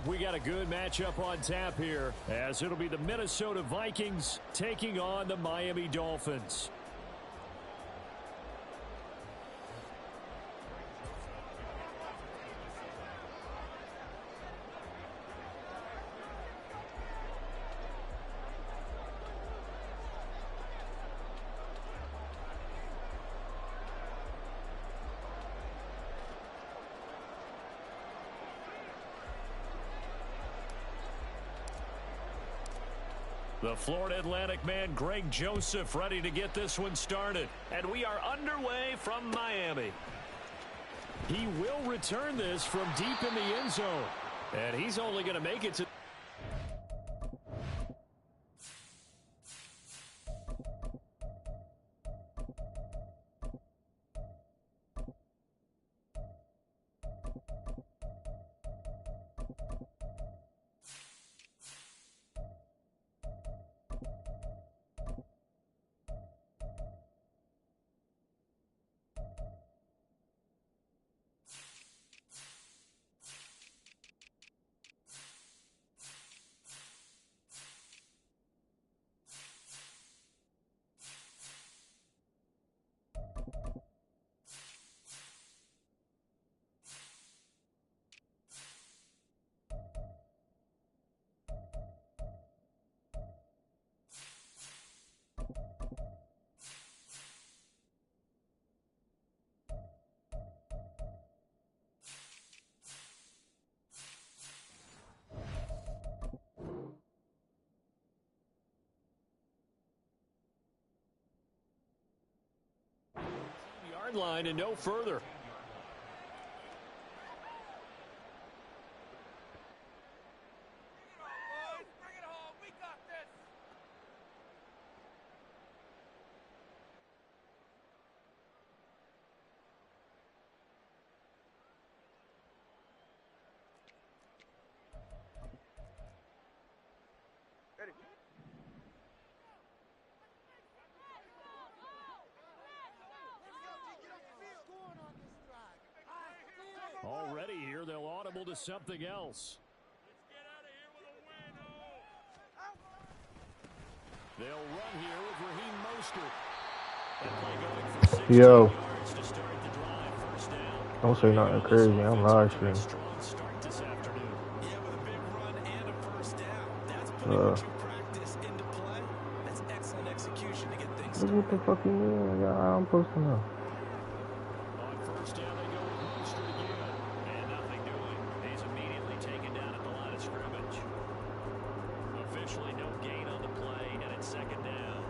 we got a good matchup on tap here, as it'll be the Minnesota Vikings taking on the Miami Dolphins. The Florida Atlantic man, Greg Joseph, ready to get this one started. And we are underway from Miami. He will return this from deep in the end zone. And he's only going to make it to... line and no further. Bring it home. We got this. Ready. Already here, they'll audible to something else. Let's get out of here with a win, They'll run here with Raheem Mostert. And play going for 60 Yo. yards to start the drive. First down. Don't say nothing crazy. I'm live streaming. Strong start this afternoon. Yeah, with a big run and a first down. That's putting what you practice into play. That's excellent execution to get things started. What the fuck you mean? I'm supposed to know. On first down, they go with Mostert again. And nothing doing. He's immediately taken down at the line of scrimmage. Officially no gain on the play, and it's second down.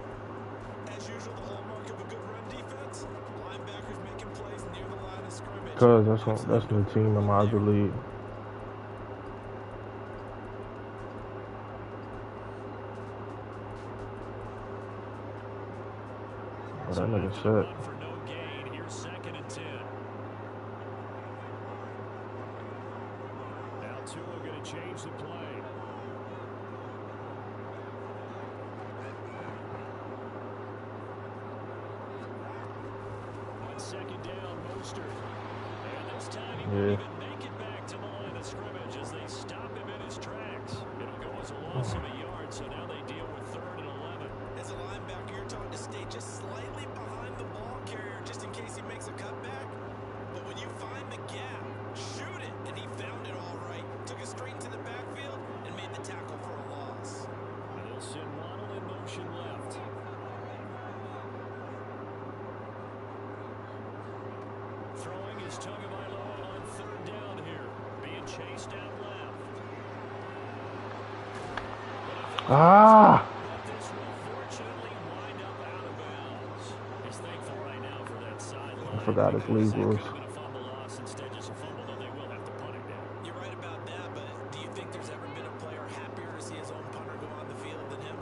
As usual, the hallmark of a good run defense. Linebackers making plays near the line of scrimmage. Cause that's the team in my other league. Oh, that nigga set. For no gain. Here's second and 10. Now Tua going to change the play. On second down, Mostert. And this time he won't even make it back to the line of scrimmage as they stop him in his tracks. It'll go as a loss of a yard, so now they deal with 3rd and 11. As a linebacker, you're taught to stay just slightly behind the ball carrier just in case he makes a cutback. But when you find the gap, shoot it. And he found it all right. Took it straight into the backfield and made the tackle for a loss. And they'll send Waddle in motion left. Throwing is Tagovailoa on 3rd down here. Being chased out left. Ah! But this will fortunately wind up out of bounds. He's thankful right now for that sideline. I forgot his league rules. Could have been a fumble loss. Instead, just a fumble, though they will have to punt it down. You're right about that, but do you think there's ever been a player happier to see his own punter go on the field than him?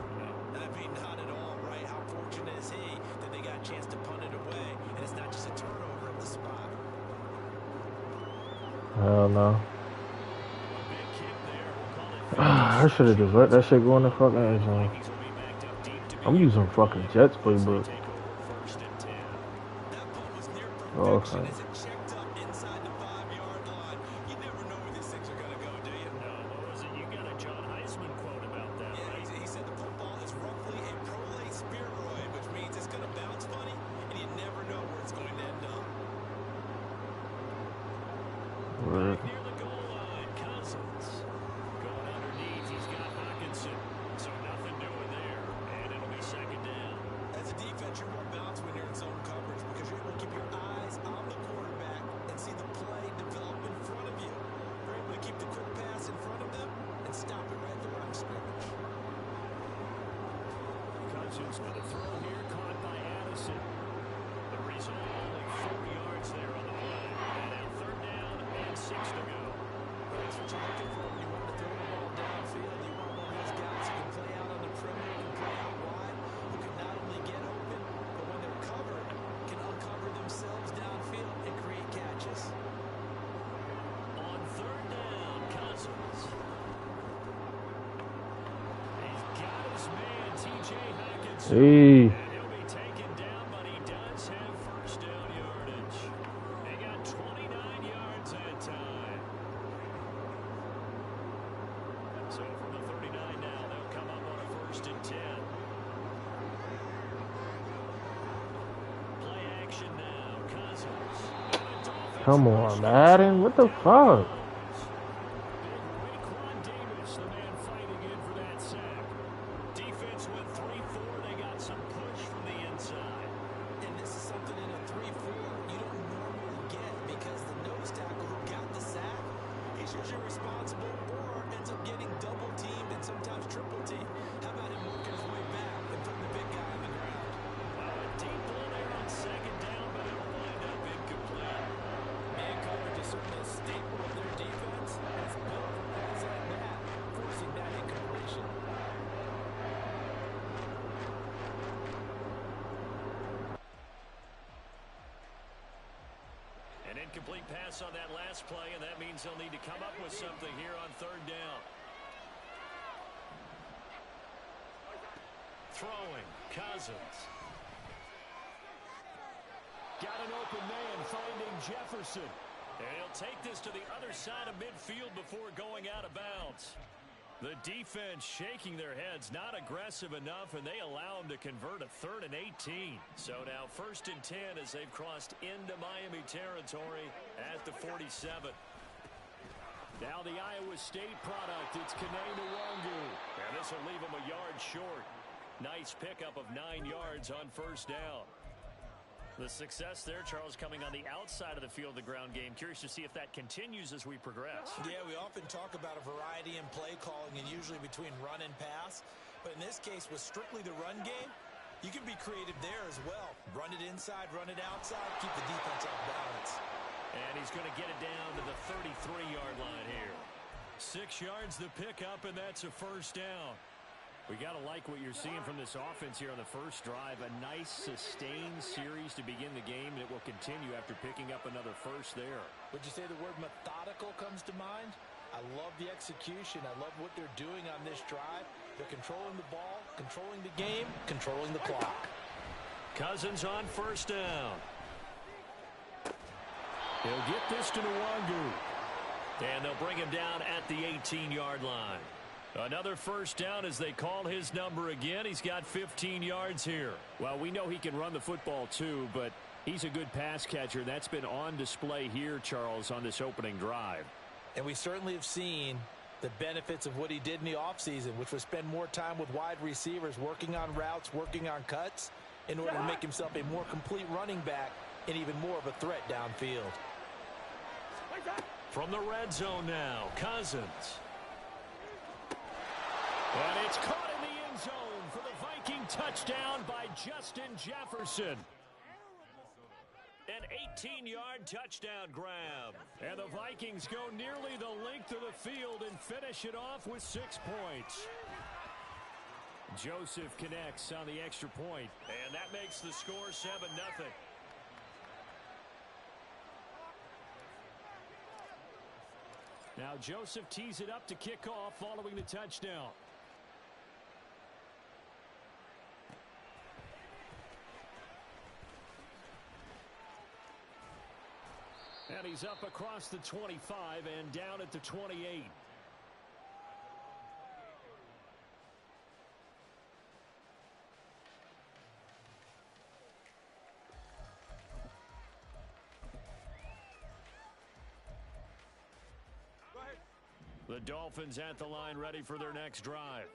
I mean, not at all, right? How fortunate is he that they got a chance to punt it away, and it's not just a turnover in the spot. Hell no. Big kick there. We'll call it I should have just let that shit go in the fucking end zone. Vikings will be backed up deep to I'm using fucking Jets playbook. take over 1st and 10. That punt was near Oh, perfection okay. as it checked up inside the 5-yard line. You never know where these things are going to go, do you? No, Cousins with a throw here caught by Addison. The result, only 4 yards there on the play. And now 3rd down and 6 to go. That's what you're looking for when you want to throw the ball downfield. You want one of those guys who can play out on the perimeter, can play out wide, who can not only get open, but when they're covered, can uncover themselves downfield and create catches. On 3rd down, Cousins. He's got his man, T.J. Hockenson. Hey. And he'll be taken down, but he does have 1st down yardage. They got 29 yards that time. So from the 39 now, they'll come up on a 1st and 10. Play action now, Cousins. And the Dolphins Come on, rush Madden. What the fuck? Big Raekwon Davis, the man fighting in for that sack. Defense went 3-4. They got some push from the inside. And this is something in a 3-4 you don't normally get because the nose tackle who got the sack, he's usually responsible or ends up getting double teamed and sometimes triple teamed. How about him working his way back and putting the big guy on the ground? A deep ball there on 2nd down, but it'll wind up incomplete. Man coverage is certainly a staple of their defense. It's built for guys like that, forcing that incompletion. An incomplete pass on that last play, and that means they'll need to come up with something here on 3rd down. Throwing, Cousins. Got an open man, finding Jefferson. And he'll take this to the other side of midfield before going out of bounds. The defense shaking their heads, not aggressive enough, and they allow him to convert a 3rd and 18. So now 1st and 10 as they've crossed into Miami territory at the 47. Now the Iowa State product, it's Kene Nwangu. And this will leave him a yard short. Nice pickup of 9 yards on 1st down. The success there, Charles, coming on the outside of the field, the ground game. Curious to see if that continues as we progress. Yeah, we often talk about a variety in play calling and usually between run and pass. But in this case, with strictly the run game, you can be creative there as well. Run it inside, run it outside, keep the defense off balance. And he's going to get it down to the 33-yard line here. 6 yards the pickup, and that's a 1st down. We got to like what you're seeing from this offense here on the first drive. A nice sustained series to begin the game, and it will continue after picking up another 1st there. Would you say the word methodical comes to mind? I love the execution. I love what they're doing on this drive. They're controlling the ball, controlling the game, controlling the clock. Cousins on 1st down. He'll get this to Nwangu. And they'll bring him down at the 18-yard line. Another 1st down as they call his number again. He's got 15 yards here. Well, we know he can run the football too, but he's a good pass catcher. That's been on display here, Charles, on this opening drive. And we certainly have seen the benefits of what he did in the offseason, which was spend more time with wide receivers, working on routes, working on cuts, in order to make himself a more complete running back and even more of a threat downfield. From the red zone now, Cousins. And it's caught in the end zone for the Viking touchdown by Justin Jefferson. An 18-yard touchdown grab. And the Vikings go nearly the length of the field and finish it off with 6 points. Joseph connects on the extra point, and that makes the score 7-0. Now Joseph tees it up to kick off following the touchdown. And he's up across the 25 and down at the 28. The Dolphins at the line ready for their next drive.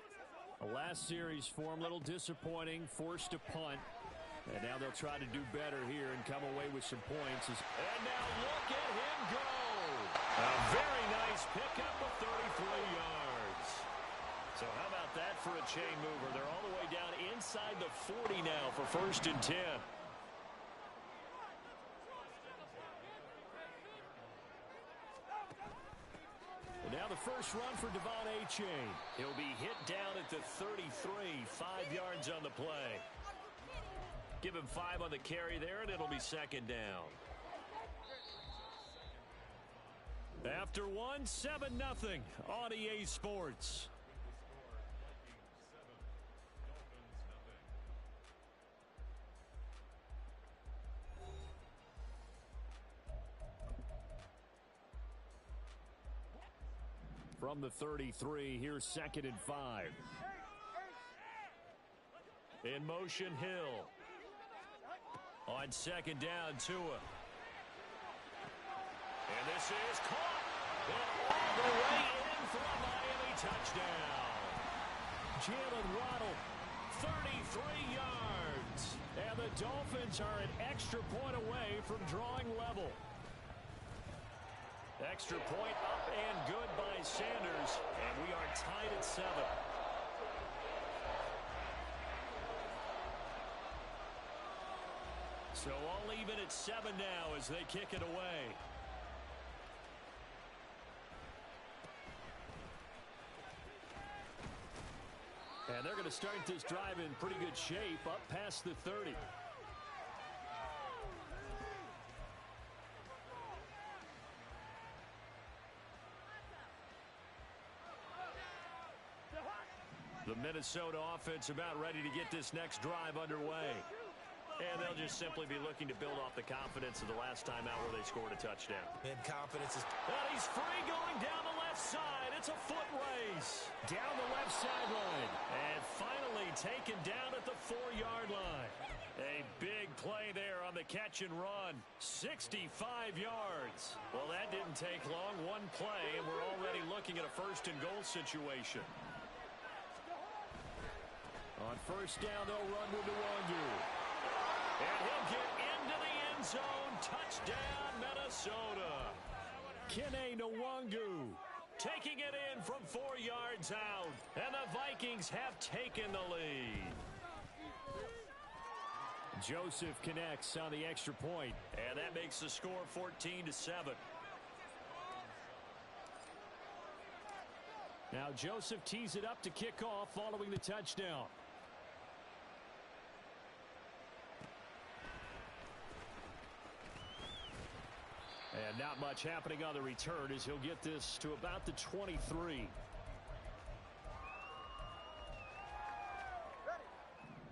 The last series for them, a little disappointing, forced to punt. And now they'll try to do better here and come away with some points. And now look at him go. A very nice pickup of 33 yards. So how about that for a chain mover. They're all the way down inside the 40 now for 1st and 10. And now the first run for Devon A-Chain. He'll be hit down at the 33, 5 yards on the play. Give him 5 on the carry there, and it'll be 2nd down. After 1, 7-0 on EA Sports. From the 33, here's 2nd and 5. In motion, Hill. On 2nd down, Tua. And this is caught. And all the way in for a Miami touchdown. Jalen Waddle, 33 yards. And the Dolphins are an extra point away from drawing level. Extra point up and good by Sanders. And we are tied at 7. So all even at 7 now as they kick it away. And they're going to start this drive in pretty good shape up past the 30. The Minnesota offense about ready to get this next drive underway. And they'll just simply be looking to build off the confidence of the last time out where they scored a touchdown. And confidence is... And he's free going down the left side. It's a foot race. Down the left sideline. And finally taken down at the 4-yard line. A big play there on the catch and run. 65 yards. Well, that didn't take long. One play, and we're already looking at a 1st and goal situation. On 1st down, they'll run with Nwangu. And he'll get into the end zone. Touchdown, Minnesota. Kene Nwangu taking it in from 4 yards out. And the Vikings have taken the lead. Joseph connects on the extra point. And that makes the score 14-7. Now Joseph tees it up to kick off following the touchdown. And not much happening on the return as he'll get this to about the 23.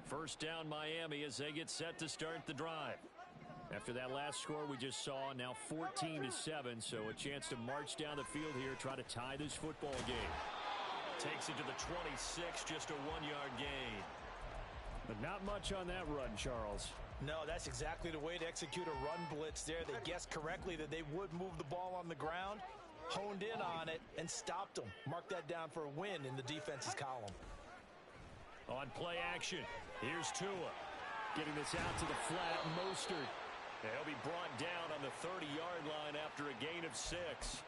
First down Miami as they get set to start the drive. After that last score we just saw, now 14-7, so a chance to march down the field here, try to tie this football game. Takes it to the 26, just a 1-yard gain. But not much on that run, Charles. No, that's exactly the way to execute a run blitz there. They guessed correctly that they would move the ball on the ground, honed in on it, and stopped them. Mark that down for a win in the defense's column. On play action, here's Tua. Getting this out to the flat, Mostert. He'll be brought down on the 30-yard line after a gain of 6.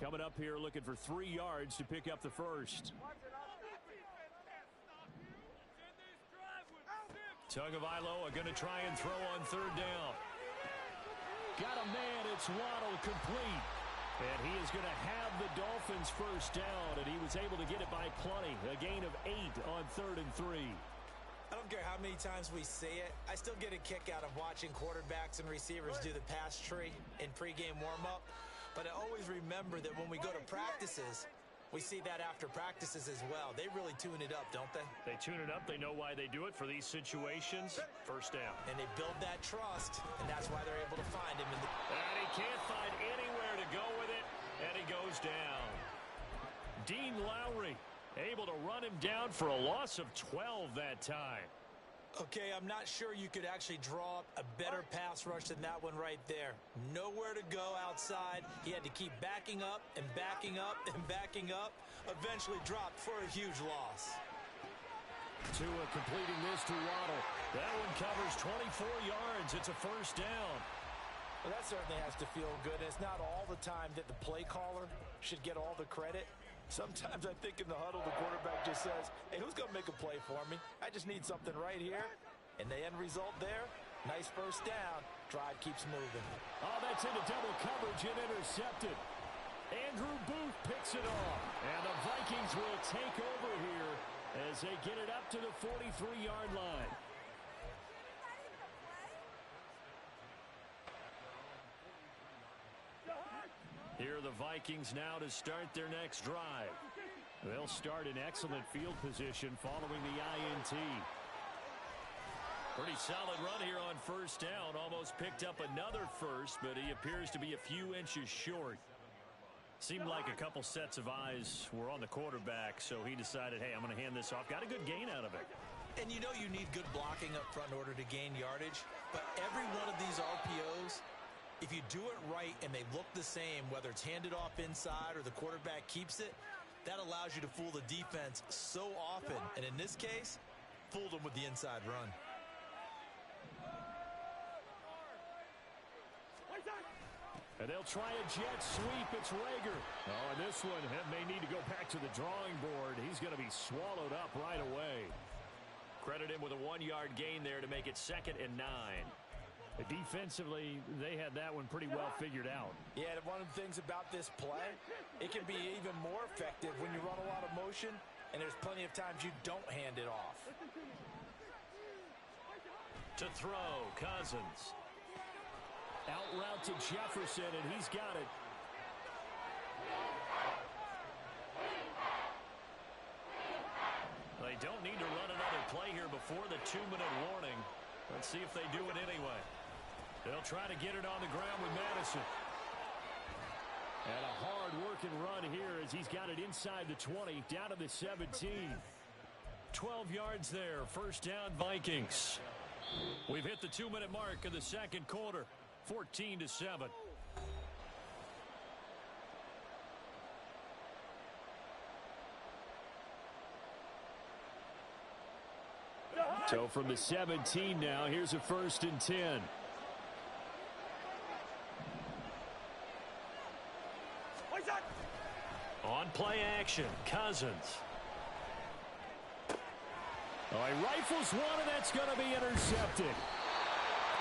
Coming up here looking for 3 yards to pick up the first. Tagovailoa are going to try and throw on 3rd down. Got a man, it's Waddle, complete. And he is going to have the Dolphins first down, and he was able to get it by plenty. A gain of 8 on 3rd and 3. I don't care how many times we say it, I still get a kick out of watching quarterbacks and receivers do the pass tree in pregame warm-up. But I always remember that when we go to practices, we see that after practices as well. They really tune it up, don't they? They tune it up. They know why they do it for these situations. First down. And they build that trust, and that's why they're able to find him. And he can't find anywhere to go with it, and he goes down. Dean Lowry able to run him down for a loss of 12 that time. Okay, I'm not sure you could actually draw up a better pass rush than that one right there. Nowhere to go outside. He had to keep backing up and backing up and backing up. Eventually dropped for a huge loss. Tua completing this to Waddle. That one covers 24 yards. It's a first down. Well, that certainly has to feel good. It's not all the time that the play caller should get all the credit. Sometimes I think in the huddle, the quarterback just says, hey, who's going to make a play for me? I just need something right here. And the end result there, nice first down. Drive keeps moving. Oh, that's into double coverage and intercepted. Andrew Booth picks it off. And the Vikings will take over here as they get it up to the 43-yard line. Here are the Vikings now to start their next drive. They'll start in excellent field position following the INT. Pretty solid run here on first down. Almost picked up another first, but he appears to be a few inches short. Seemed like a couple sets of eyes were on the quarterback, so he decided, hey, I'm going to hand this off. Got a good gain out of it. And you know you need good blocking up front in order to gain yardage. But every one of these RPOs, if you do it right and they look the same, whether it's handed off inside or the quarterback keeps it, that allows you to fool the defense so often. And in this case, fooled them with the inside run. And they'll try a jet sweep. It's Rager. Oh, and this one may need to go back to the drawing board. He's going to be swallowed up right away. Credit him with a 1-yard gain there to make it 2nd and 9. Defensively, they had that one pretty well figured out. Yeah, one of the things about this play, it can be even more effective when you run a lot of motion, and there's plenty of times you don't hand it off. To throw, Cousins. Out route to Jefferson, and he's got it. They don't need to run another play here before the 2-minute warning. Let's see if they do it anyway. They'll try to get it on the ground with Madison. And a hard-working run here as he's got it inside the 20, down to the 17. 12 yards there, first down Vikings. We've hit the 2-minute mark of the second quarter. 14-7. So from the 17 now, here's a 1st and 10. On play action, Cousins. Oh, he rifles one, and that's going to be intercepted.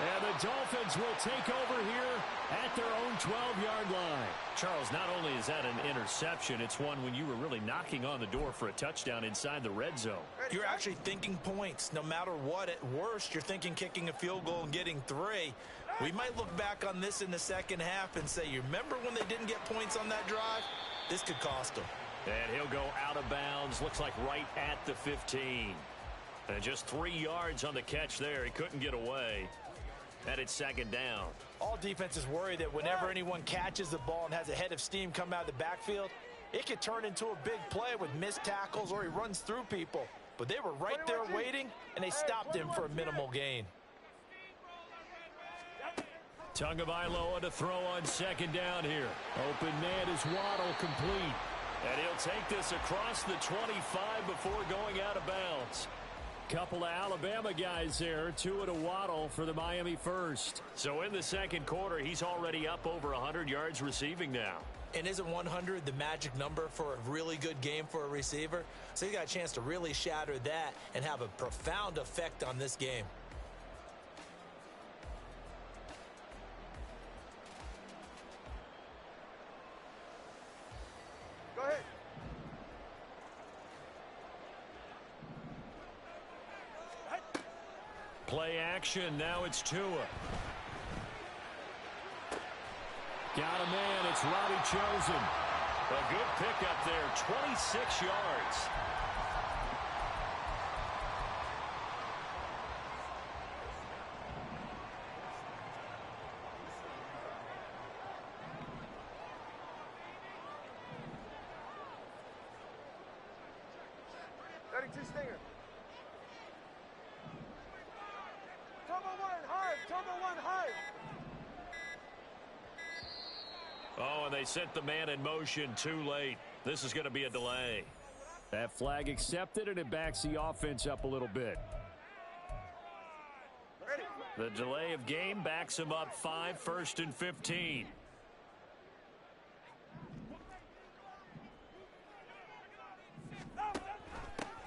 And the Dolphins will take over here at their own 12-yard line. Charles, not only is that an interception, it's one when you were really knocking on the door for a touchdown inside the red zone. You're actually thinking points. No matter what, at worst, you're thinking kicking a field goal and getting 3. We might look back on this in the second half and say, you remember when they didn't get points on that drive? This could cost them. And he'll go out of bounds, looks like right at the 15. And just 3 yards on the catch there. He couldn't get away. And it's 2nd down. All defenses worry that whenever anyone catches the ball and has a head of steam come out of the backfield, it could turn into a big play with missed tackles or he runs through people. But they were right there waiting, and they stopped him for a minimal gain. Tagovailoa to throw on 2nd down here. Open man is Waddle, complete. And he'll take this across the 25 before going out of bounds. Couple of Alabama guys there, Tua to Waddle for the Miami first. So in the second quarter, he's already up over 100 yards receiving now. And isn't 100 the magic number for a really good game for a receiver? So he got a chance to really shatter that and have a profound effect on this game. Go ahead. Play action, now it's Tua. Got a man, it's Robbie Chosen. A good pickup there, 26 yards. Stinger. Turbo one high. Oh, and they sent the man in motion too late. This is going to be a delay. That flag accepted, and it backs the offense up a little bit. The delay of game backs him up 5, 1st and 15.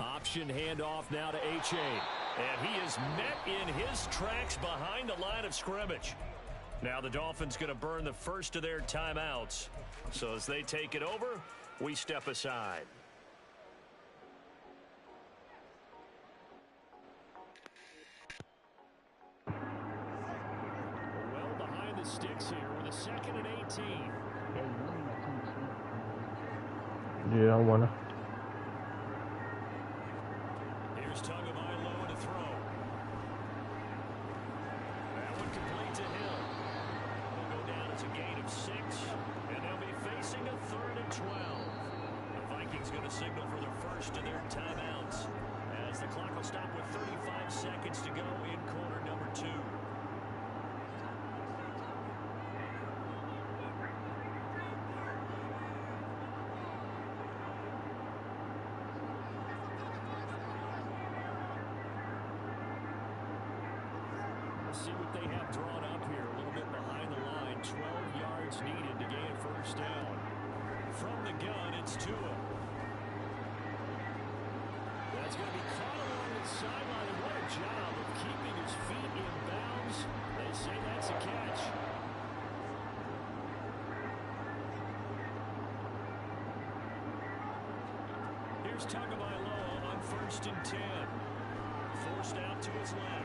Option handoff now to H.A. And he is met in his tracks behind the line of scrimmage. Now the Dolphins going to burn the first of their timeouts. So as they take it over, we step aside. Well behind the sticks here with a 2nd and 18. Yeah, I wanna. Here's Tagovailoa to throw. That one complete to Hill. Will go down as a gain of 6, and they'll be facing a 3rd and 12. The Vikings going to signal for their first of their timeouts as the clock will stop with 35 seconds to go in quarter number 2. See what they have drawn up here. A little bit behind the line. 12 yards needed to gain a first down. From the gun, it's Tua. That's going to be caught along the sideline. And what a job of keeping his feet in bounds. They say that's a catch. Here's Tagovailoa on 1st and 10. Forced out to his left.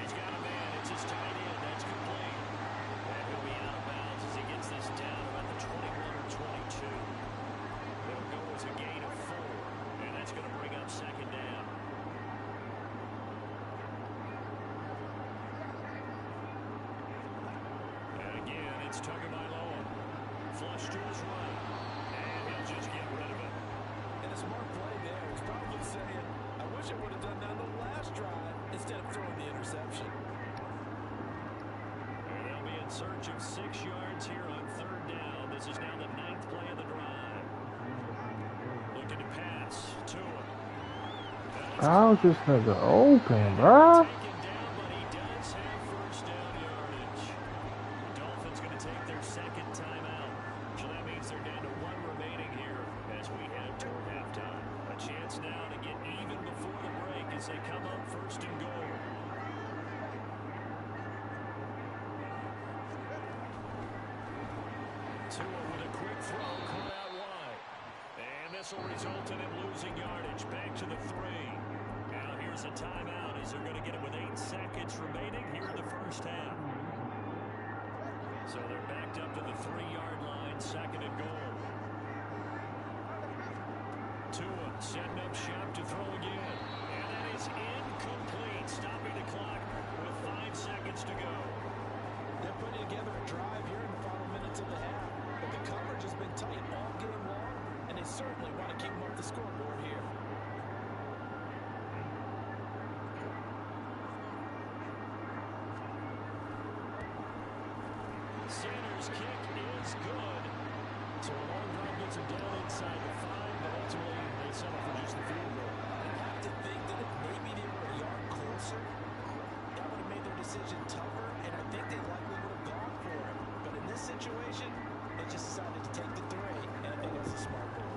He's got a man. It's his tight end. That's complete. And he'll be out of bounds as he gets this down about the 21 or 22. It'll go as a gain of 4. And that's going to bring up 2nd down. And again, it's Tagovailoa. Flush to his right. And he'll just get rid of it. And a smart play there. He's probably saying, I wish I would have done that on the last drive instead of throwing the interception. And they'll be in search of 6 yards here on 3rd down. This is now the 9th play of the drive. Looking to pass. Tua. How's this nigga open, bro? Taken down, but he does have first down yardage. Dolphins going to take their 2nd timeout. So that means they're down to 1 remaining here as we head toward halftime. A chance now to get even before the break as they come up 1st and goal. Tua with a quick throw, caught out wide. And this will result in him losing yardage. Back to the 3. Now here's a timeout as they're going to get it with 8 seconds remaining here in the first half. So they're backed up to the 3-yard line, 2nd and goal. Tua setting up shop to throw again. And that is incomplete, stopping the clock with 5 seconds to go. They're putting together a drive here in the final minutes of the half. But the coverage has been tight all game long, and they certainly want to keep them off the scoreboard here. Sanders' kick is good. So a long drive gets him down inside the 5, but ultimately they settle for just the field goal. I have to think that if maybe they were a yard closer, that would have made their decision tougher, and I think they likely would have gone for it. But in this situation, they just decided to take the 3, and I think that's a smart move.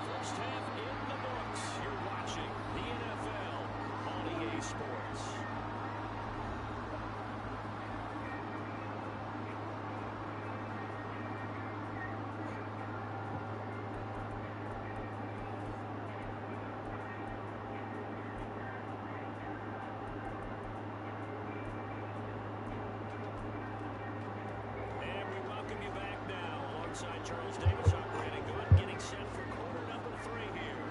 First half in the books. You're watching the NFL on EA Sports. And we welcome you back now alongside Charles Davis operating good, getting set for quarter number 3 here.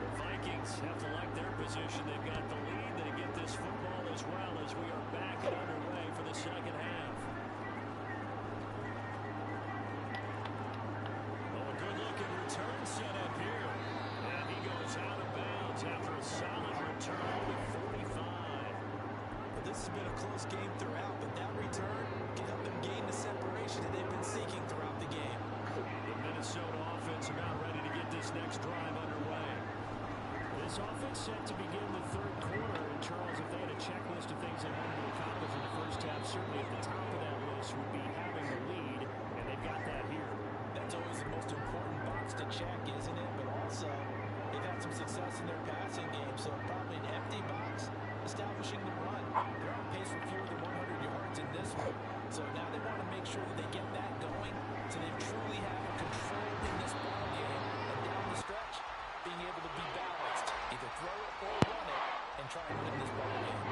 The Vikings have to like their position. They've got the lead. They get this football as well as we are back and underway for the 2nd half. Oh, a good-looking return set up here. And he goes out of bounds after a solid return with 45. But this has been a close game throughout, but that return can help them gain the separation that they've been seeking throughout the game. The Minnesota offense about ready to get this next drive underway. This offense set to begin the third quarter. And Charles, if they had a checklist of things they wanted to accomplish in the first half, certainly at the top of that list would be having the lead, and they've got that here. That's always the most important box to check, isn't it? But also, they've had some success in their passing game, so probably an empty box establishing the run. They're on pace for fewer than 100 yards in this one, so now they want to make sure that they get that going so they truly have control in this ball game, and down the stretch, being able to be balanced, either throw it or run it, and try and win this ball game.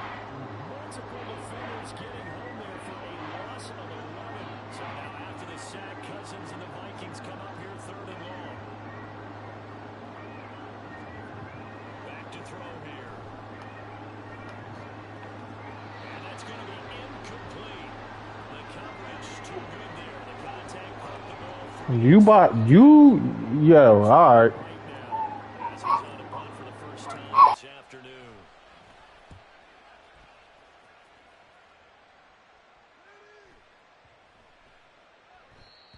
Multiple defenders getting home there for a loss of 11. So now after the sack, Cousins and the Vikings come up here third and long. Back to throw here. And that's going to be incomplete. The coverage too good there. The contact poked the ball free. Yo, all right. Right now, as he's on a punt for the first time this afternoon.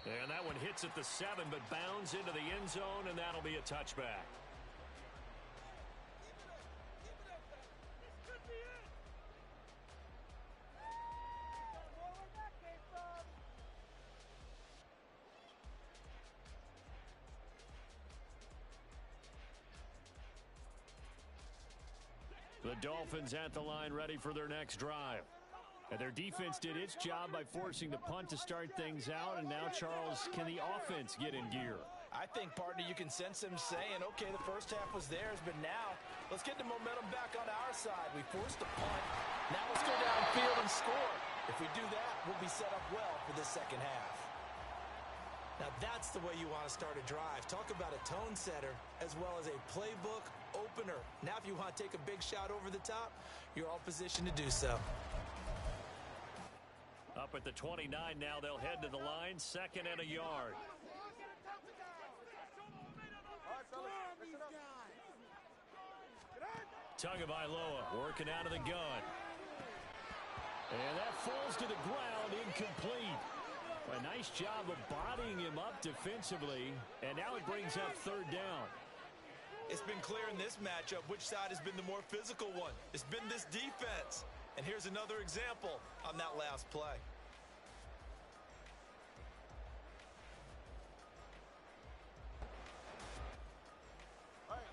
And that one hits at the 7, but bounds into the end zone, and that'll be a touchback. The Dolphins at the line ready for their next drive. And their defense did its job by forcing the punt to start things out. And now, Charles, can the offense get in gear? I think, partner, you can sense them saying, okay, the first half was theirs, but now let's get the momentum back on our side. We forced a punt. Now let's go downfield and score. If we do that, we'll be set up well for the second half. Now that's the way you want to start a drive. Talk about a tone setter as well as a playbook opener. Now if you want to take a big shot over the top, you're all positioned to do so. Up at the 29 now, they'll head to the line, 2nd and a yard. Tagovailoa working out of the gun. And that falls to the ground, incomplete. A nice job of bodying him up defensively, and now it brings up 3rd down. It's been clear in this matchup which side has been the more physical one. It's been this defense. And here's another example on that last play.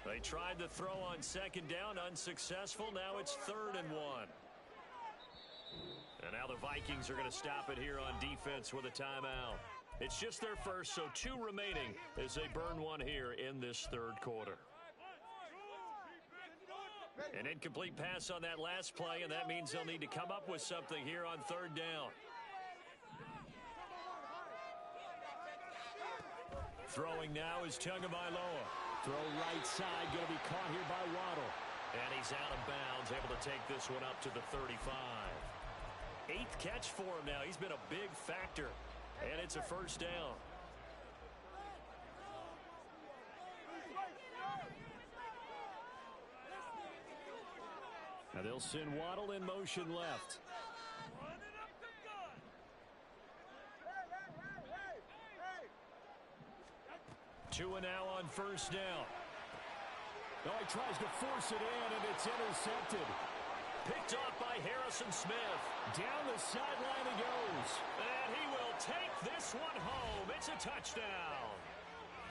They tried to throw on 2nd down, unsuccessful. Now it's 3rd and 1. And now the Vikings are going to stop it here on defense with a timeout. It's just their first, so 2 remaining as they burn one here in this 3rd quarter. An incomplete pass on that last play, and that means they'll need to come up with something here on 3rd down. Throwing now is Tagovailoa. Throw right side, going to be caught here by Waddle. And he's out of bounds, able to take this one up to the 35. 8th catch for him now. He's been a big factor. And it's a 1st down. Now they'll send Waddle in motion left. Tua now on 1st down. Oh, he tries to force it in, and it's intercepted. Picked off by Harrison Smith. Down the sideline he goes. And he will take this one home. It's a touchdown.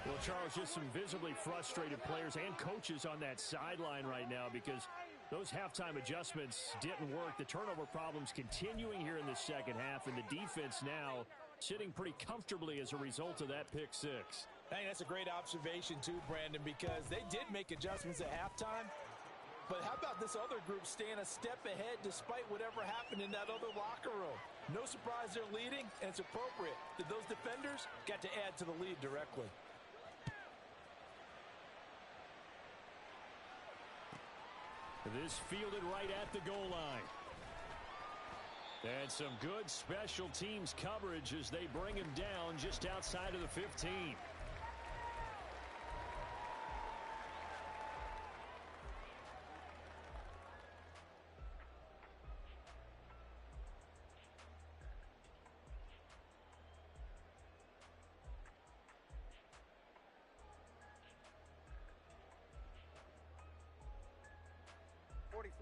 Well, Charles, just some visibly frustrated players and coaches on that sideline right now because those halftime adjustments didn't work. The turnover problems continuing here in the second half, and the defense now sitting pretty comfortably as a result of that pick 6. I think that's a great observation too, Brandon, because they did make adjustments at halftime. But how about this other group staying a step ahead despite whatever happened in that other locker room? No surprise they're leading, and it's appropriate that those defenders got to add to the lead directly. This fielded right at the goal line. And some good special teams coverage as they bring him down just outside of the 15.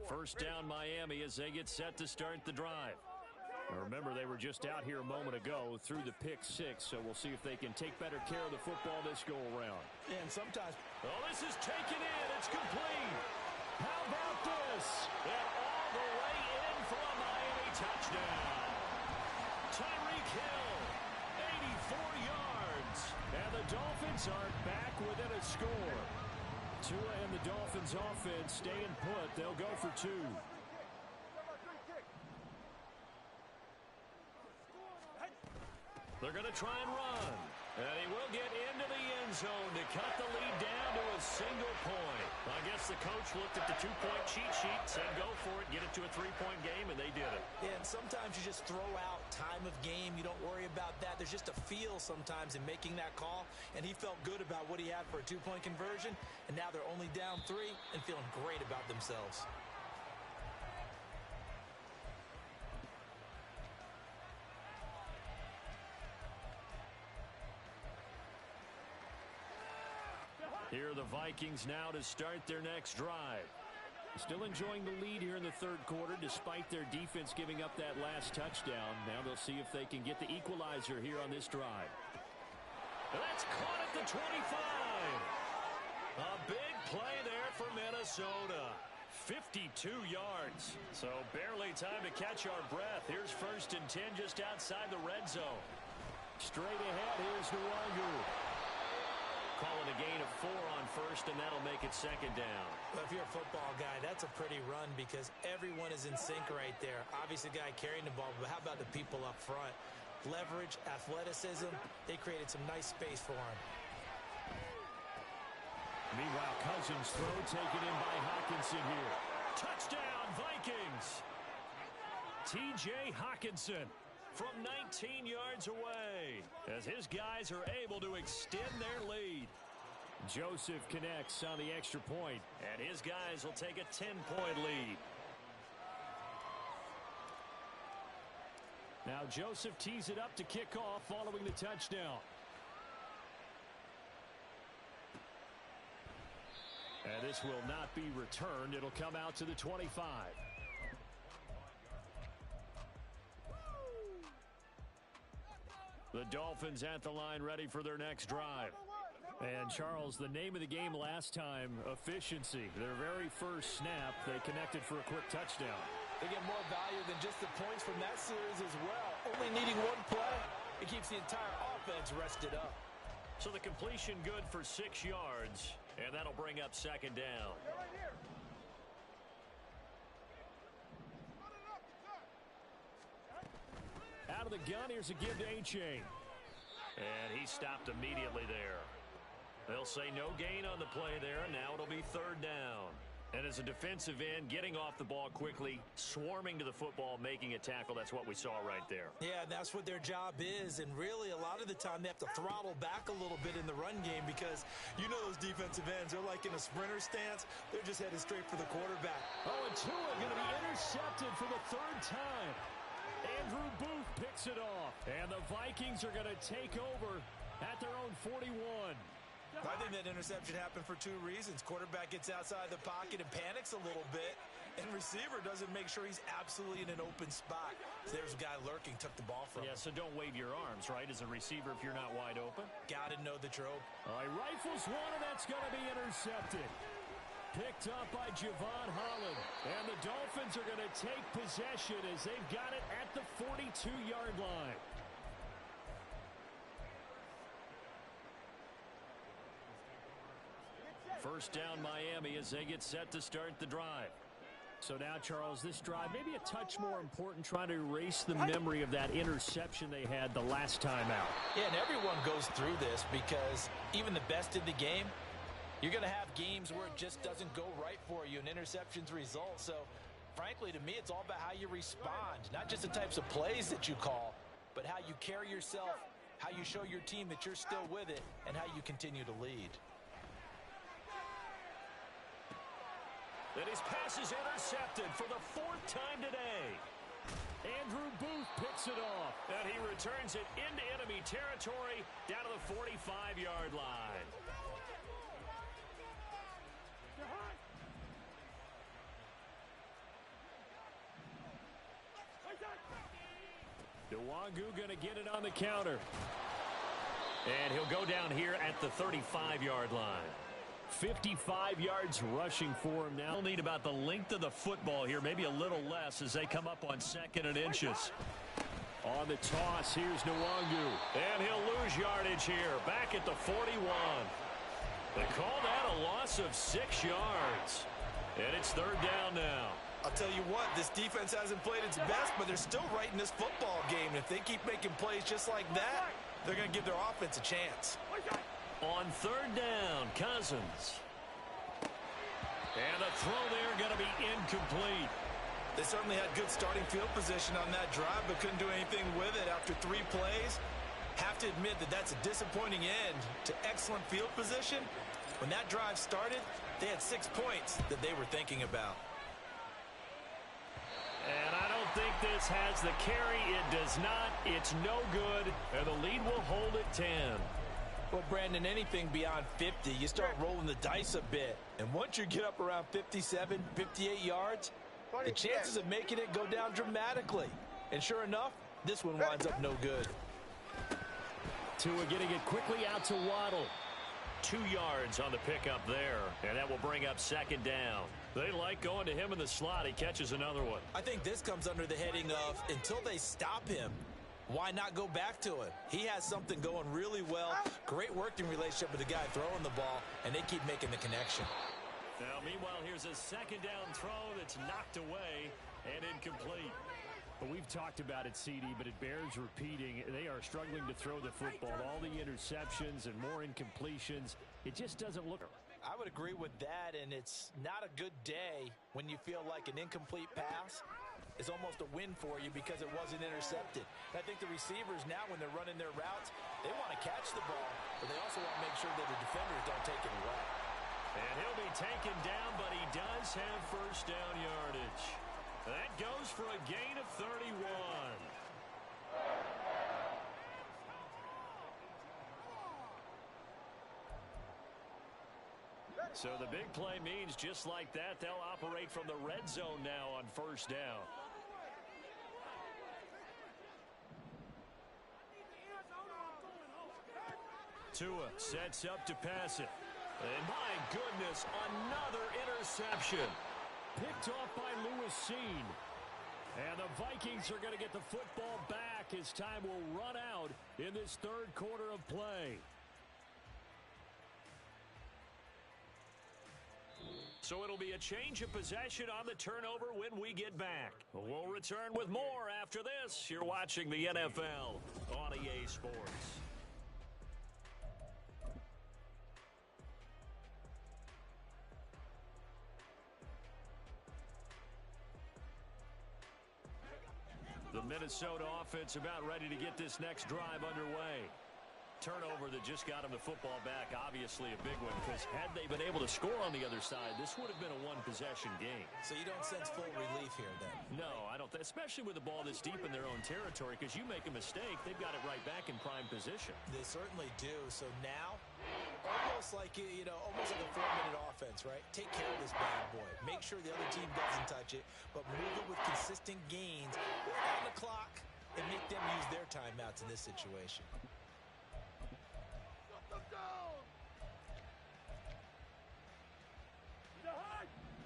First down Miami as they get set to start the drive. Now remember, they were just out here a moment ago through the pick six, so we'll see if they can take better care of the football this go-around. And sometimes... Oh, this is taken in. It's complete. How about this? And all the way in for a Miami touchdown. Tyreek Hill, 84 yards. And the Dolphins are back within a score. Tua and the Dolphins offense staying put. They'll go for two. They're going to try and run. And he will get into the end zone to cut the lead down to a single point. I guess the coach looked at the two-point cheat sheet, said go for it, get it to a three-point game, and they did it. Yeah, and sometimes you just throw out time of game. You don't worry about that. There's just a feel sometimes in making that call, and he felt good about what he had for a two-point conversion, and now they're only down 3 and feeling great about themselves. Here are the Vikings now to start their next drive. Still enjoying the lead here in the third quarter despite their defense giving up that last touchdown. Now they'll see if they can get the equalizer here on this drive. That's caught at the 25. A big play there for Minnesota. 52 yards. So barely time to catch our breath. Here's 1st and 10 just outside the red zone. Straight ahead, here's Nwangu. Calling a gain of 4 on first, and that'll make it 2nd down. Well, if you're a football guy, that's a pretty run because everyone is in sync right there. Obviously, the guy carrying the ball, but how about the people up front? Leverage, athleticism, they created some nice space for him. Meanwhile, Cousins' throw taken in by Hawkinson here. Touchdown, Vikings! T.J. Hawkinson from 19 yards away as his guys are able to extend their lead. Joseph connects on the extra point, and his guys will take a 10-point lead. Now Joseph tees it up to kick off following the touchdown. And this will not be returned. It'll come out to the 25. The Dolphins at the line ready for their next drive. And, Charles, the name of the game last time, efficiency. Their very first snap, they connected for a quick touchdown. They get more value than just the points from that series as well. Only needing one play, it keeps the entire offense rested up. So the completion good for 6 yards, and that'll bring up 2nd down. Out of the gun, here's a give to A-Chain. And he stopped immediately there. They'll say no gain on the play there, and now it'll be 3rd down. And as a defensive end, getting off the ball quickly, swarming to the football, making a tackle, that's what we saw right there. Yeah, that's what their job is, and really a lot of the time they have to throttle back a little bit in the run game because you know those defensive ends, they're like in a sprinter stance. They're just headed straight for the quarterback. Oh, and Tua going to be intercepted for the 3rd time. Andrew Booth picks it off, and the Vikings are going to take over at their own 41. I think that interception happened for 2 reasons. Quarterback gets outside the pocket and panics a little bit, and receiver doesn't make sure he's absolutely in an open spot. So there's a guy lurking, took the ball from him. Yeah, so don't wave your arms, right, as a receiver if you're not wide open. Got to know the trope. All right, rifles one, and that's going to be intercepted. Picked up by Javon Holland. And the Dolphins are going to take possession as they've got it at the 42-yard line. First down Miami as they get set to start the drive. So now, Charles, this drive maybe a touch more important, trying to erase the memory of that interception they had the last time out. Yeah, and everyone goes through this because even the best in the game, you're going to have games where it just doesn't go right for you, and interceptions result. So, frankly, to me, it's all about how you respond, not just the types of plays that you call, but how you carry yourself, how you show your team that you're still with it, and how you continue to lead. And his pass is intercepted for the 4th time today. Andrew Booth picks it off, and he returns it into enemy territory down to the 45-yard line. Nwangu going to get it on the counter. And he'll go down here at the 35-yard line. 55 yards rushing for him now. They'll need about the length of the football here, maybe a little less as they come up on 2nd and inches. On the toss, here's Nwangu. And he'll lose yardage here, back at the 41. They call that a loss of 6 yards. And it's 3rd down now. I'll tell you what, this defense hasn't played its best, but they're still right in this football game. If they keep making plays just like that, they're going to give their offense a chance. On 3rd down, Cousins. And the throw there going to be incomplete. They certainly had good starting field position on that drive, but couldn't do anything with it after 3 plays. Have to admit that that's a disappointing end to excellent field position. When that drive started, they had 6 points that they were thinking about. And I don't think this has the carry. It does not. It's no good. And the lead will hold at 10. Well, Brandon, anything beyond 50, you start rolling the dice a bit. And once you get up around 57, 58 yards, the chances of making it go down dramatically. And sure enough, this one winds up no good. Tua getting it quickly out to Waddle. 2 yards on the pickup there. And that will bring up 2nd down. They like going to him in the slot. He catches another one. I think this comes under the heading of until they stop him, why not go back to him? He has something going really well. Great working relationship with the guy throwing the ball, and they keep making the connection. Now, meanwhile, here's a 2nd down throw that's knocked away and incomplete. But we've talked about it, CD, but it bears repeating. They are struggling to throw the football. All the interceptions and more incompletions. It just doesn't look. I would agree with that, and it's not a good day when you feel like an incomplete pass is almost a win for you because it wasn't intercepted. And I think the receivers now, when they're running their routes, they want to catch the ball, but they also want to make sure that the defenders don't take it away. And he'll be taken down, but he does have 1st down yardage. That goes for a gain of 31. So the big play means just like that, they'll operate from the red zone now on 1st down. Tua sets up to pass it. And my goodness, another interception. Picked off by Lewis Seen. And the Vikings are going to get the football back as time will run out in this 3rd quarter of play. So it'll be a change of possession on the turnover when we get back. We'll return with more after this. You're watching the NFL on EA Sports. The Minnesota offense about ready to get this next drive underway. Turnover that just got him the football back, obviously a big one, because had they been able to score on the other side, this would have been a one-possession game. So you don't sense full relief here then? No, I don't, especially with the ball this deep in their own territory, because you make a mistake, they've got it right back in prime position. They certainly do. So now, almost like, almost like a 4-minute offense, right? Take care of this bad boy. Make sure the other team doesn't touch it, but move it with consistent gains on the clock and make them use their timeouts in this situation.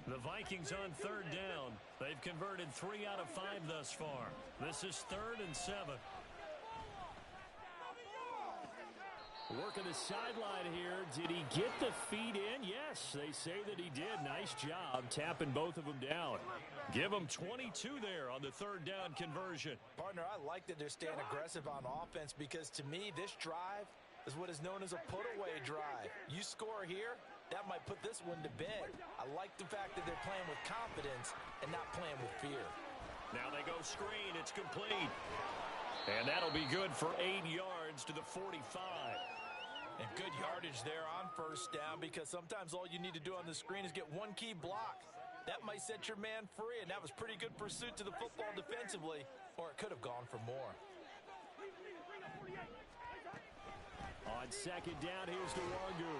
The Vikings on 3rd down. They've converted 3 out of 5 thus far. This is 3rd and 7. Working the sideline here. Did he get the feet in? Yes, they say that he did. Nice job tapping both of them down. Give them 22 there on the 3rd down conversion. Partner, I like that they're staying aggressive on offense because to me, this drive is what is known as a put-away drive. You score here, that might put this one to bed. I like the fact that they're playing with confidence and not playing with fear. Now they go screen. It's complete. And that'll be good for 8 yards to the 45. And good yardage there on 1st down because sometimes all you need to do on the screen is get one key block. That might set your man free, and that was pretty good pursuit to the football defensively, or it could have gone for more. On 2nd down, here's Nwangu.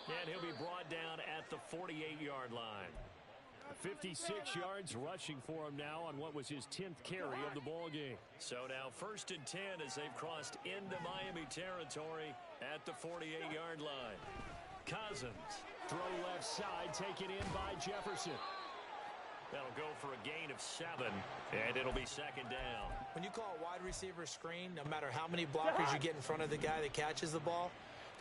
And he'll be brought down at the 48-yard line. 56 yards rushing for him now on what was his 10th carry of the ball game. So now 1st and 10 as they've crossed into Miami territory at the 48-yard line. Cousins, throw left side, taken in by Jefferson. That'll go for a gain of 7, and it'll be 2nd down. When you call a wide receiver screen, no matter how many blockers you get in front of the guy that catches the ball,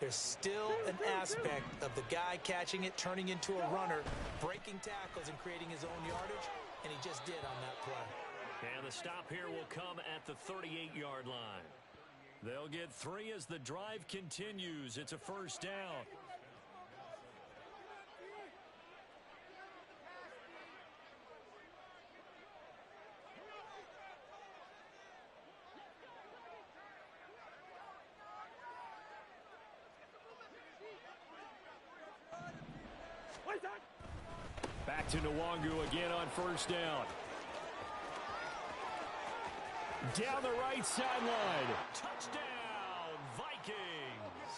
there's still an aspect of the guy catching it, turning into a runner, breaking tackles and creating his own yardage, and he just did on that play. And the stop here will come at the 38-yard line. They'll get 3 as the drive continues. It's a 1st down. Back to Nwangu again on 1st down. Down the right sideline. Touchdown, Vikings.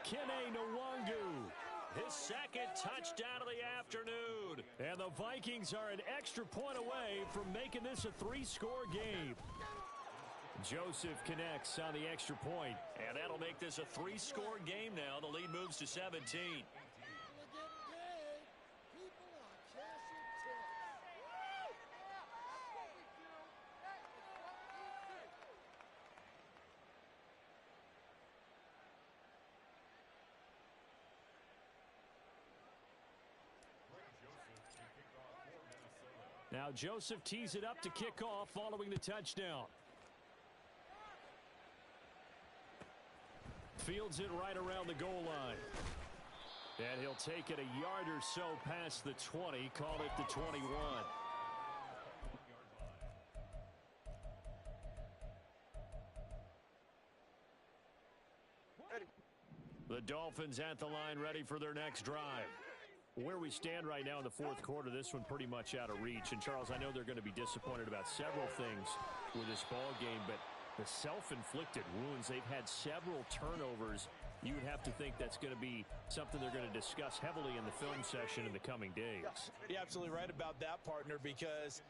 Kene Nwangu, his 2nd touchdown of the afternoon. And the Vikings are an extra point away from making this a 3-score game. Joseph connects on the extra point, and that'll make this a 3-score game now. The lead moves to 17. Now Joseph tees it up to kick off following the touchdown. Fields it right around the goal line. And he'll take it a yard or so past the 20, call it the 21. The Dolphins at the line ready for their next drive. Where we stand right now in the 4th quarter, this one pretty much out of reach. And, Charles, I know they're going to be disappointed about several things with this ball game, but the self-inflicted wounds, they've had several turnovers. You would have to think that's going to be something they're going to discuss heavily in the film session in the coming days. You're absolutely right about that, partner, because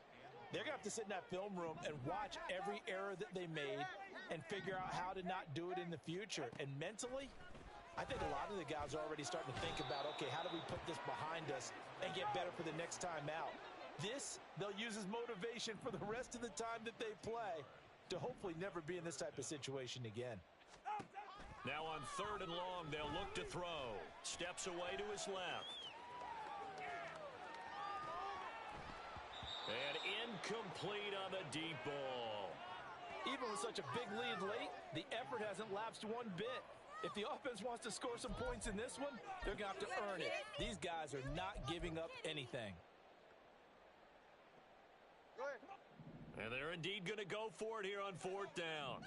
they're going to have to sit in that film room and watch every error that they made and figure out how to not do it in the future. And mentally, I think a lot of the guys are already starting to think about, okay, how do we put this behind us and get better for the next time out? This, they'll use as motivation for the rest of the time that they play to hopefully never be in this type of situation again. Now on 3rd and long, they'll look to throw. Steps away to his left. And incomplete on the deep ball. Even with such a big lead late, the effort hasn't lapsed one bit. If the offense wants to score some points in this one, they're going to have to earn it. These guys are not giving up anything. And they're indeed going to go for it here on 4th down.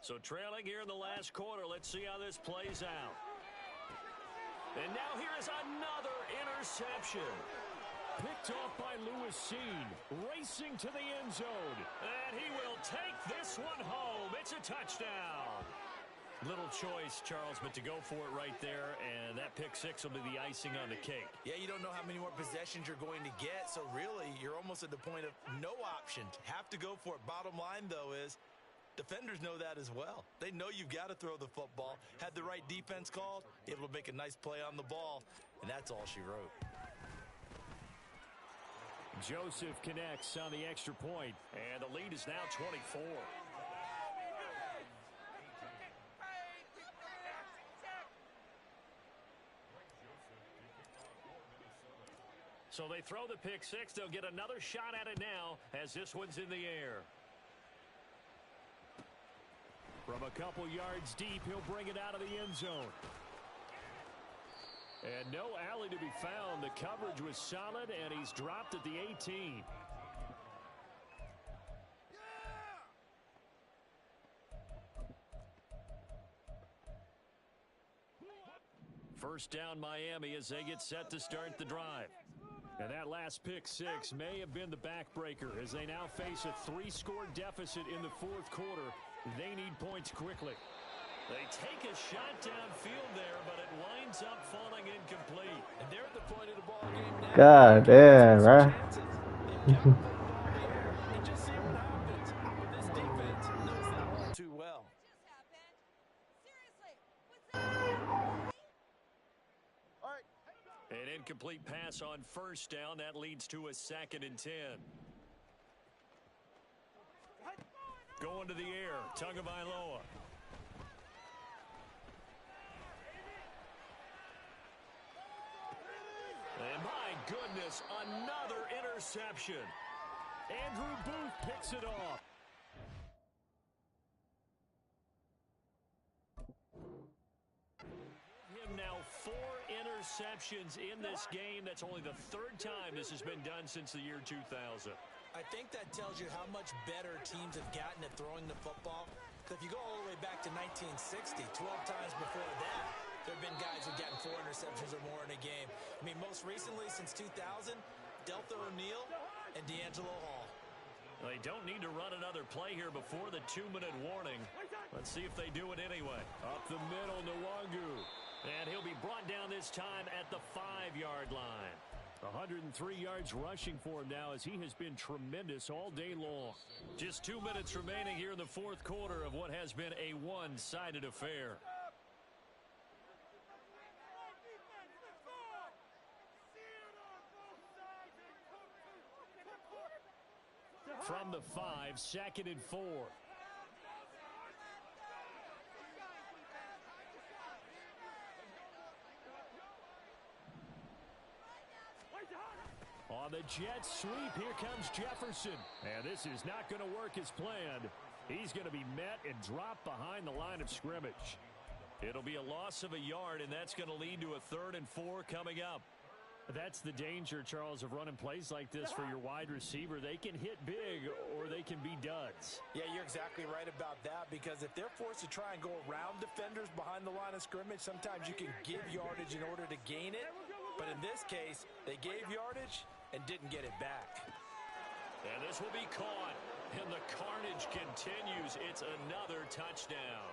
So trailing here in the last quarter, let's see how this plays out. And now here is another interception. Picked off by Lewis Seen, racing to the end zone. And he will take this one home. It's a touchdown. Little choice, Charles, but to go for it right there, and that pick 6 will be the icing on the cake. Yeah, you don't know how many more possessions you're going to get, so really you're almost at the point of no option. Have to go for it. Bottom line, though, is defenders know that as well. They know you've got to throw the football. Had the right defense called, able to make a nice play on the ball, and that's all she wrote. Joseph connects on the extra point, and the lead is now 24. So they throw the pick 6. They'll get another shot at it now as this one's in the air. From a couple yards deep, he'll bring it out of the end zone. And no alley to be found. The coverage was solid, and he's dropped at the 18. First down Miami as they get set to start the drive. And that last pick 6 may have been the backbreaker as they now face a 3-score deficit in the 4th quarter. They need points quickly. They take a shot downfield there, but it winds up falling incomplete. And they're at the point of the ball game now. God damn, Some right? chances. They've got to put the ball in the air and just see what happens. But this defense knows that all too well. All right. An incomplete pass on first down. That leads to a 2nd and 10. Going to the air. Tagovailoa. And my goodness, another interception. Andrew Booth picks it off. Him now 4 interceptions in this game. That's only the 3rd time this has been done since the year 2000. I think that tells you how much better teams have gotten at throwing the football. If you go all the way back to 1960, 12 times before that, there have been guys who've gotten 4 interceptions or more in a game. I mean, most recently, since 2000, Deltha O'Neal and D'Angelo Hall. They don't need to run another play here before the 2-minute warning. Let's see if they do it anyway. Up the middle, Nwangu. And he'll be brought down this time at the 5-yard line. 103 yards rushing for him now as he has been tremendous all day long. Just 2 minutes remaining here in the 4th quarter of what has been a one-sided affair. From the 5, 2nd and 4. On the jet sweep, here comes Jefferson. And this is not going to work as planned. He's going to be met and dropped behind the line of scrimmage. It'll be a loss of a yard, and that's going to lead to a 3rd and 4 coming up. That's the danger, Charles, of running plays like this for your wide receiver. They can hit big or they can be duds. Yeah, you're exactly right about that, because if they're forced to try and go around defenders behind the line of scrimmage, sometimes you can give yardage in order to gain it. But in this case, they gave yardage and didn't get it back. And this will be caught, and the carnage continues. It's another touchdown.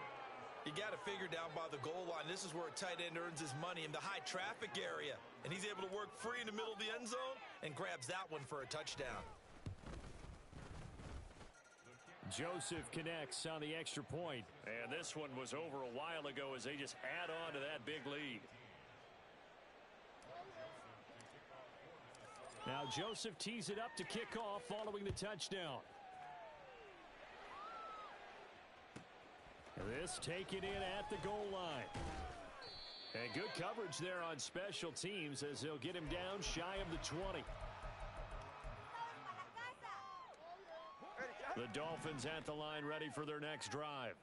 You got to figure down by the goal line, this is where a tight end earns his money in the high traffic area. And he's able to work free in the middle of the end zone and grabs that one for a touchdown. Joseph connects on the extra point. And this one was over a while ago as they just add on to that big lead. Now Joseph tees it up to kick off following the touchdown. This taken in at the goal line. And good coverage there on special teams as they'll get him down shy of the 20. The Dolphins at the line ready for their next drive.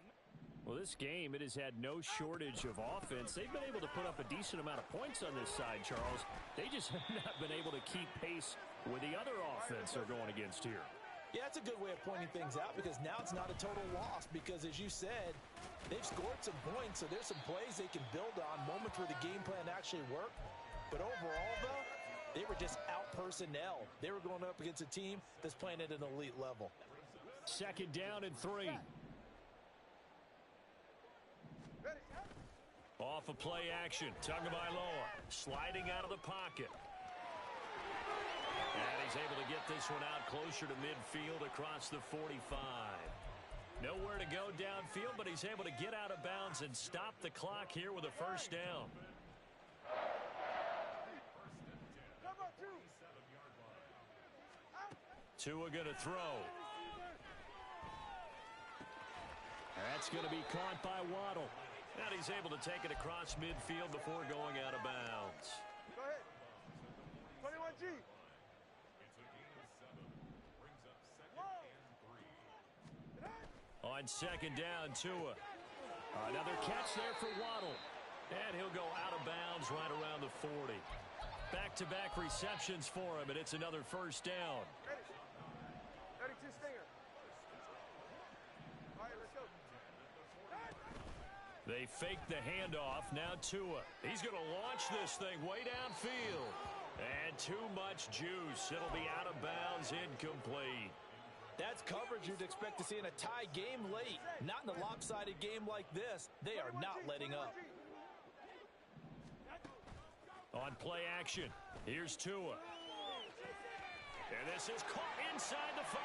Well, this game, it has had no shortage of offense. They've been able to put up a decent amount of points on this side, Charles. They just have not been able to keep pace with the other offense they're going against here. Yeah, it's a good way of pointing things out, because now it's not a total loss, because as you said, they've scored some points, so there's some plays they can build on, moments where the game plan actually worked. But overall, though, they were just out personnel. They were going up against a team that's playing at an elite level. 2nd down and 3. Off of play action, Tagovailoa sliding out of the pocket. And he's able to get this one out closer to midfield across the 45. Nowhere to go downfield, but he's able to get out of bounds and stop the clock here with a 1st down. Tua going to throw. That's going to be caught by Waddle. And he's able to take it across midfield before going out of bounds. Go ahead. 21G. On 2nd down, Tua. Another catch there for Waddle. And he'll go out of bounds right around the 40. Back-to-back receptions for him, and it's another 1st down. 32 Stinger. All right, let's go. They fake the handoff. Now Tua. He's going to launch this thing way downfield. And too much juice. It'll be out of bounds, incomplete. That's coverage you'd expect to see in a tie game late. Not in a lopsided game like this. They are not letting up. On play action, here's Tua. And this is caught inside the 5.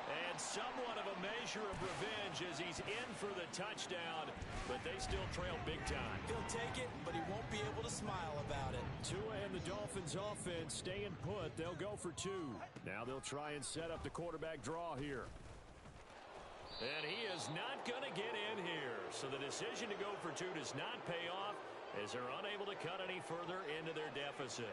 And somewhat of a measure of revenge as he's in for the touchdown, but they still trail big time. He'll take it, but he won't be able to smile about it. Tua and the Dolphins offense staying put. They'll go for 2. Now they'll try and set up the quarterback draw here. And he is not going to get in here. So the decision to go for 2 does not pay off as they're unable to cut any further into their deficit.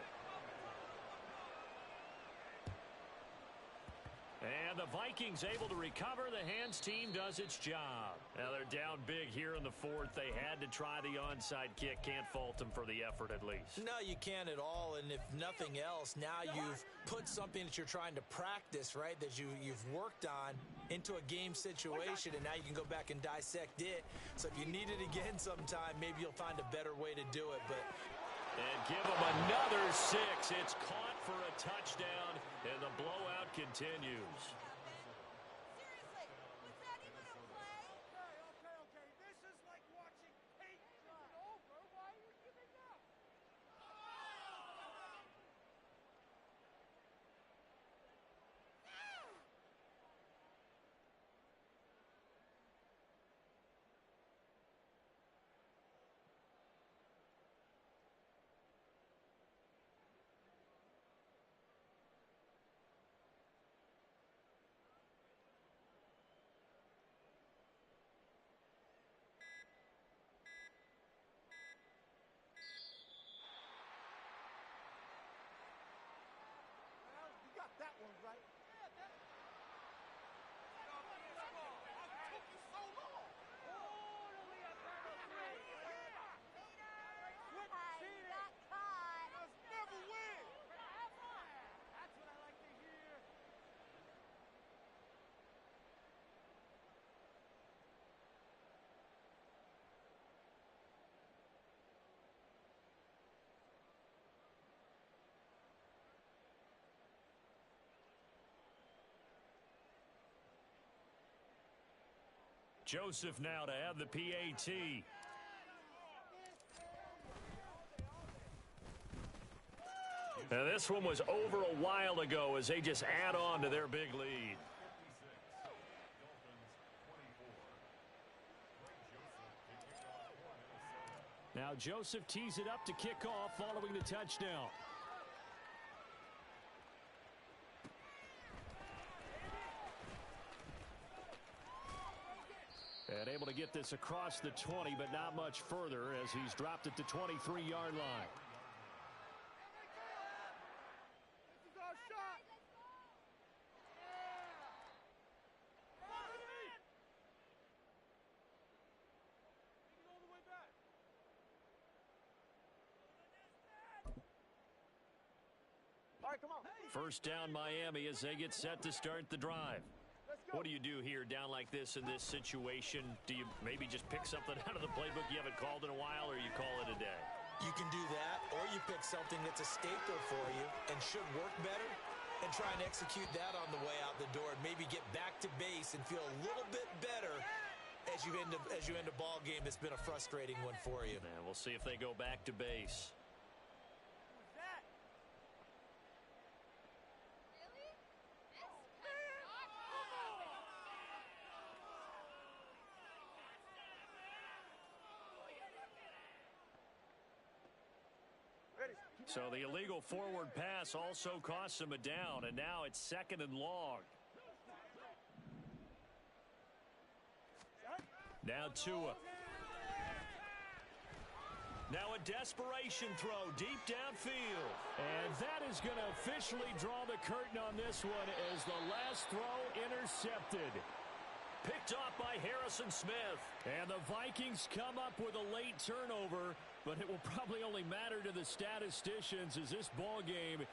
And the Vikings able to recover. The hands team does its job. Now they're down big here in the 4th. They had to try the onside kick. Can't fault them for the effort at least. No, you can't at all. And if nothing else, now you've put something that you're trying to practice, right, that you've worked on into a game situation, and now you can go back and dissect it. So if you need it again sometime, maybe you'll find a better way to do it. And give them another 6. It's caught for a touchdown, and the blowout continues. Seriously, was that even a play? Okay. This is like watching paint dry. Over. Why are you giving up? Well, you got that one right. Yeah, that. How took you so long? Totally a penalty. Quit cheating. Got caught. Let's never win. That's what I like to hear. Joseph now to have the PAT. Now this one was over a while ago as they just add on to their big lead. Now Joseph tees it up to kick off following the touchdown. And able to get this across the 20, but not much further as he's dropped it to 23-yard line. This is our shot. All the way back. All right, come on. First down Miami as they get set to start the drive. Let's go. What do you do here down like this in this situation? Do you maybe just pick something out of the playbook you haven't called in a while, or you call it a day? You can do that, or you pick something that's a staple for you and should work better and try and execute that on the way out the door and maybe get back to base and feel a little bit better as you end a ball game that's been a frustrating one for you. And we'll see if they go back to base. Who's that? Really? This cannot Ready. So the illegal forward pass also costs him a down, and now it's 2nd and long. Now Tua. Now a desperation throw deep downfield. And that is going to officially draw the curtain on this one as the last throw intercepted. Picked off by Harrison Smith. And the Vikings come up with a late turnover, but it will probably only matter to the statisticians as this ball game